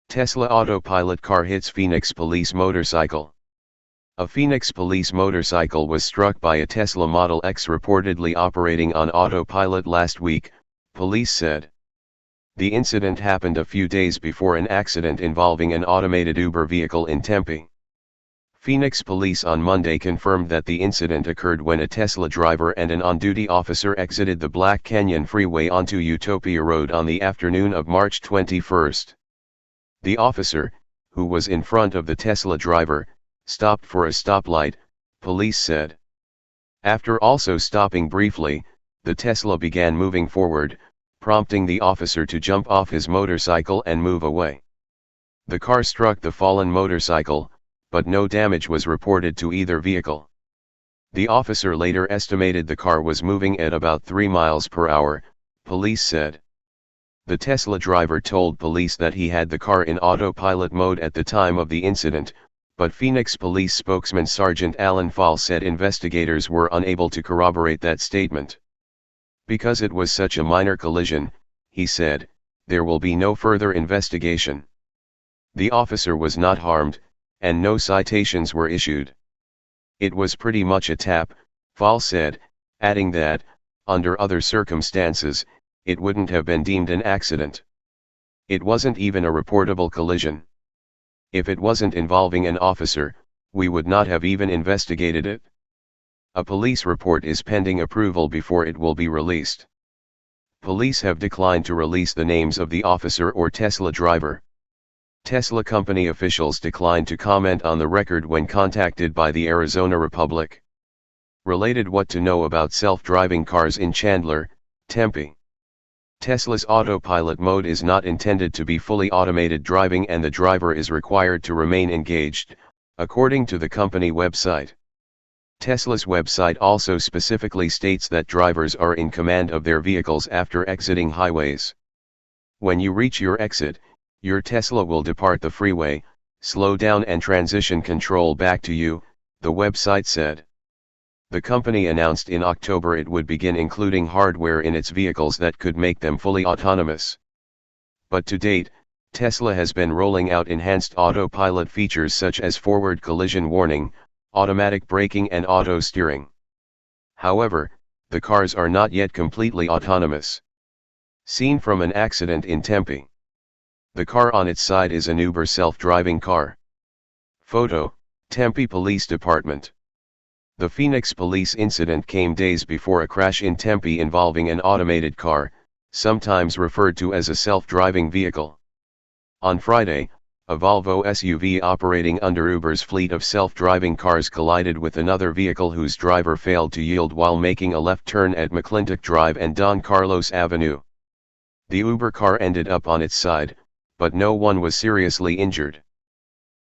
Tesla autopilot car hits Phoenix police motorcycle. A Phoenix police motorcycle was struck by a Tesla Model X reportedly operating on autopilot last week, police said. The incident happened a few days before an accident involving an automated Uber vehicle in Tempe. Phoenix police on Monday confirmed that the incident occurred when a Tesla driver and an on-duty officer exited the Black Canyon Freeway onto Utopia Road on the afternoon of March 21. The officer, who was in front of the Tesla driver, stopped for a stoplight, police said. After also stopping briefly, the Tesla began moving forward, prompting the officer to jump off his motorcycle and move away. The car struck the fallen motorcycle, but no damage was reported to either vehicle. The officer later estimated the car was moving at about 3 miles per hour, police said. The Tesla driver told police that he had the car in autopilot mode at the time of the incident, but Phoenix Police spokesman Sergeant Alan Fall said investigators were unable to corroborate that statement. Because it was such a minor collision, he said, there will be no further investigation. The officer was not harmed, and no citations were issued. It was pretty much a tap, Fall said, adding that, under other circumstances, it wouldn't have been deemed an accident. It wasn't even a reportable collision. If it wasn't involving an officer, we would not have even investigated it. A police report is pending approval before it will be released. Police have declined to release the names of the officer or Tesla driver. Tesla company officials declined to comment on the record when contacted by the Arizona Republic. Related: what to know about self-driving cars in Chandler, Tempe. Tesla's autopilot mode is not intended to be fully automated driving, and the driver is required to remain engaged, according to the company website. Tesla's website also specifically states that drivers are in command of their vehicles after exiting highways. When you reach your exit, your Tesla will depart the freeway, slow down and transition control back to you, the website said. The company announced in October it would begin including hardware in its vehicles that could make them fully autonomous. But to date, Tesla has been rolling out enhanced autopilot features such as forward collision warning, automatic braking and auto steering. However, the cars are not yet completely autonomous. Seen from an accident in Tempe. The car on its side is an Uber self-driving car. Photo, Tempe Police Department. The Phoenix police incident came days before a crash in Tempe involving an automated car, sometimes referred to as a self-driving vehicle. On Friday, a Volvo SUV operating under Uber's fleet of self-driving cars collided with another vehicle whose driver failed to yield while making a left turn at McClintock Drive and Don Carlos Avenue. The Uber car ended up on its side, but no one was seriously injured.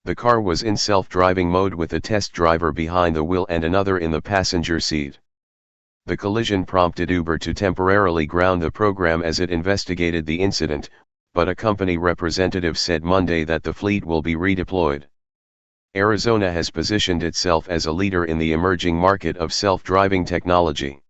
The car was in self-driving mode with a test driver behind the wheel and another in the passenger seat. The collision prompted Uber to temporarily ground the program as it investigated the incident, but a company representative said Monday that the fleet will be redeployed. Arizona has positioned itself as a leader in the emerging market of self-driving technology.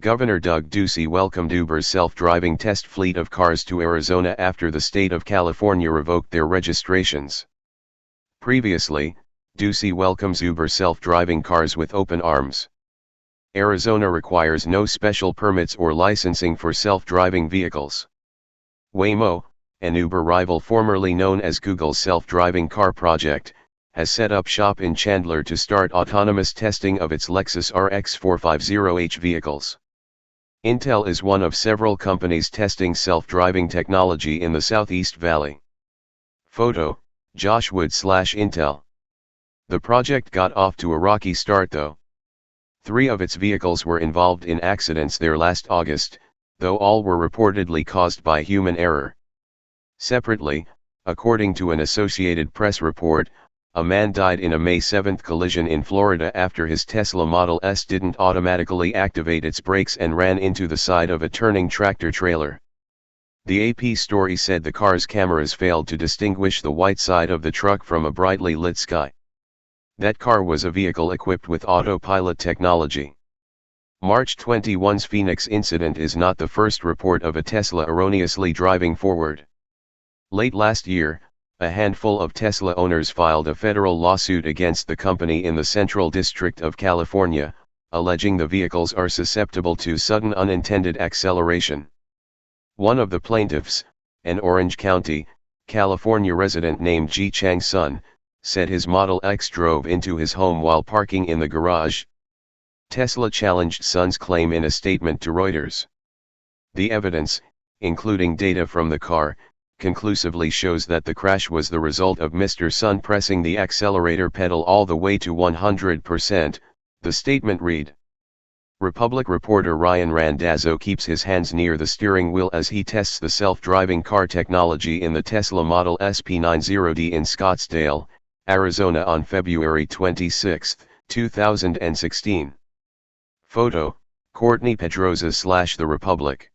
Governor Doug Ducey welcomed Uber's self-driving test fleet of cars to Arizona after the state of California revoked their registrations. Previously, Ducey welcomes Uber self-driving cars with open arms. Arizona requires no special permits or licensing for self-driving vehicles. Waymo, an Uber rival formerly known as Google's self-driving car project, has set up shop in Chandler to start autonomous testing of its Lexus RX 450h vehicles. Intel is one of several companies testing self-driving technology in the Southeast Valley. Photo, Josh Wood/Intel. The project got off to a rocky start though. 3 of its vehicles were involved in accidents there last August, though all were reportedly caused by human error. Separately, according to an Associated Press report, a man died in a May 7 collision in Florida after his Tesla Model S didn't automatically activate its brakes and ran into the side of a turning tractor-trailer. The AP story said the car's cameras failed to distinguish the white side of the truck from a brightly lit sky. That car was a vehicle equipped with autopilot technology. March 21's Phoenix incident is not the first report of a Tesla erroneously driving forward. Late last year, A handful of Tesla owners filed a federal lawsuit against the company in the Central District of California, alleging the vehicles are susceptible to sudden unintended acceleration. One of the plaintiffs, an Orange County, California resident named Ji Chang Sun, said his Model X drove into his home while parking in the garage. Tesla challenged Sun's claim in a statement to Reuters. The evidence, including data from the car, conclusively shows that the crash was the result of Mr. Sun pressing the accelerator pedal all the way to 100%, the statement read. Republic reporter Ryan Randazzo keeps his hands near the steering wheel as he tests the self-driving car technology in the Tesla Model S P90D in Scottsdale, Arizona on February 26, 2016. Photo, Courtney Pedroza/The Republic.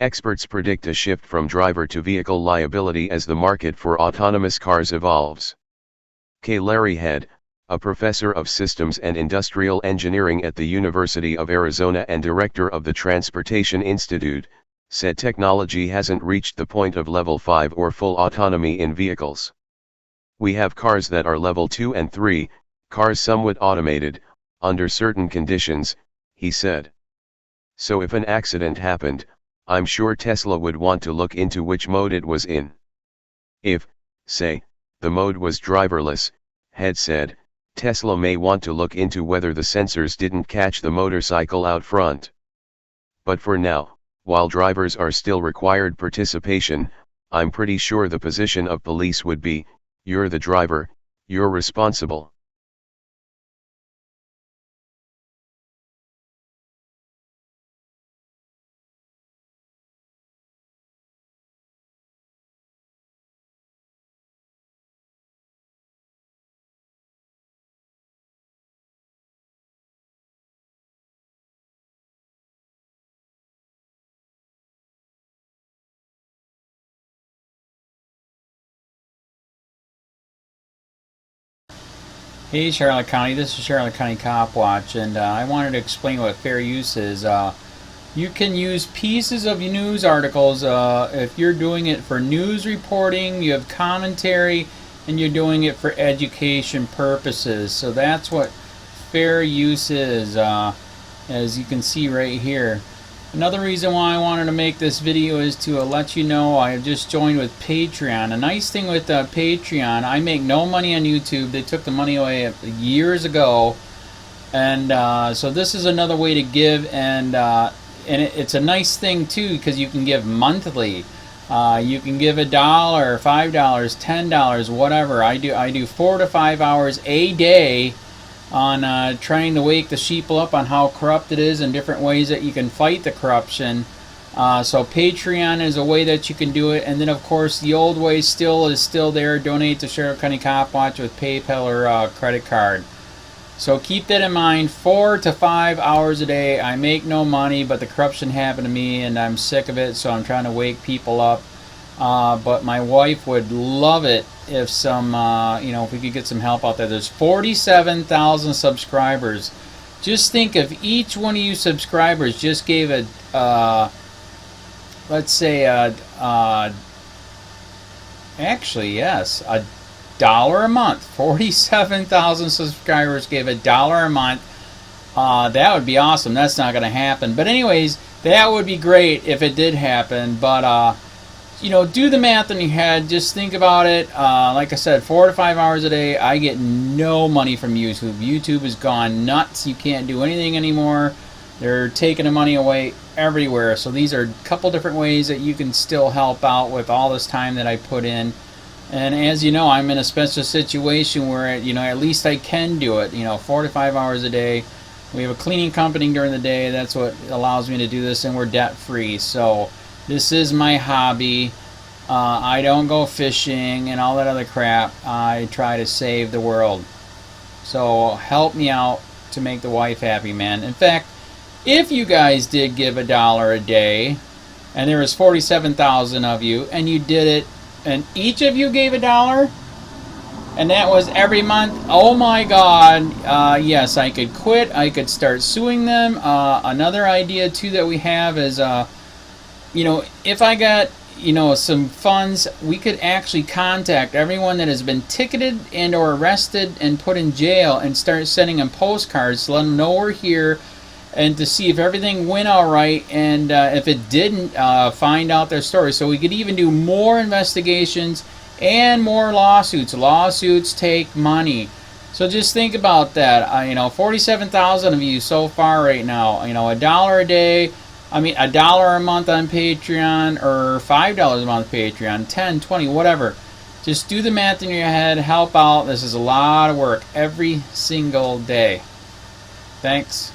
Experts predict a shift from driver to vehicle liability as the market for autonomous cars evolves. K. Larry Head, a professor of systems and industrial engineering at the University of Arizona and director of the Transportation Institute, said technology hasn't reached the point of level 5 or full autonomy in vehicles. We have cars that are level 2 and 3, cars somewhat automated, under certain conditions, he said. So if an accident happened, I'm sure Tesla would want to look into which mode it was in. If, say, the mode was driverless, Head said, Tesla may want to look into whether the sensors didn't catch the motorcycle out front. But for now, while drivers are still required participation, I'm pretty sure the position of police would be, you're the driver, you're responsible. Hey Charlotte County, this is Charlotte County COPWATCH, and I wanted to explain what fair use is. You can use pieces of news articles if you're doing it for news reporting, you have commentary, and you're doing it for education purposes. So that's what fair use is, as you can see right here. Another reason why I wanted to make this video is to let you know I have just joined with Patreon. A nice thing with Patreon, I make no money on YouTube. They took the money away years ago, and so this is another way to give, and it's a nice thing too because you can give monthly. You can give $1, $5, $10, whatever. I do 4 to 5 hours a day on trying to wake the sheeple up on how corrupt it is and different ways that you can fight the corruption. So Patreon is a way that you can do it, and then of course the old way is still there. Donate to Charlotte County COPWATCH with PayPal or credit card. So keep that in mind. 4 to 5 hours a day. I make no money, but the corruption happened to me and I'm sick of it, so I'm trying to wake people up. But my wife would love it if if we could get some help out there. There's 47,000 subscribers. Just think if each one of you subscribers just gave let's say actually yes, $1 a month. 47,000 subscribers gave $1 a month. That would be awesome. That's not going to happen. But anyways, that would be great if it did happen. But do the math in your head. Just think about it. Like I said, 4 to 5 hours a day. I get no money from YouTube. YouTube has gone nuts. You can't do anything anymore. They're taking the money away everywhere. So these are a couple different ways that you can still help out with all this time that I put in. And as you know, I'm in a special situation where, at least I can do it. 4 to 5 hours a day. We have a cleaning company during the day. That's what allows me to do this, and we're debt free. So this is my hobby. I don't go fishing and all that other crap. I try to save the world. So help me out to make the wife happy, man. In fact, if you guys did give $1 a day, and there was 47,000 of you, and you did it, and each of you gave $1, and that was every month, oh my God, yes, I could quit. I could start suing them. Another idea too that we have is, if I got, you know, some funds, we could actually contact everyone that has been ticketed and or arrested and put in jail and start sending them postcards to let them know we're here, and to see if everything went all right, and if it didn't, find out their story. So we could even do more investigations and more lawsuits. Lawsuits take money. So just think about that. You know, 47,000 of you so far right now. You know, $1 a day. I mean, $1 a month on Patreon, or $5 a month Patreon, 10, 20, whatever. Just do the math in your head. Help out. This is a lot of work every single day. Thanks.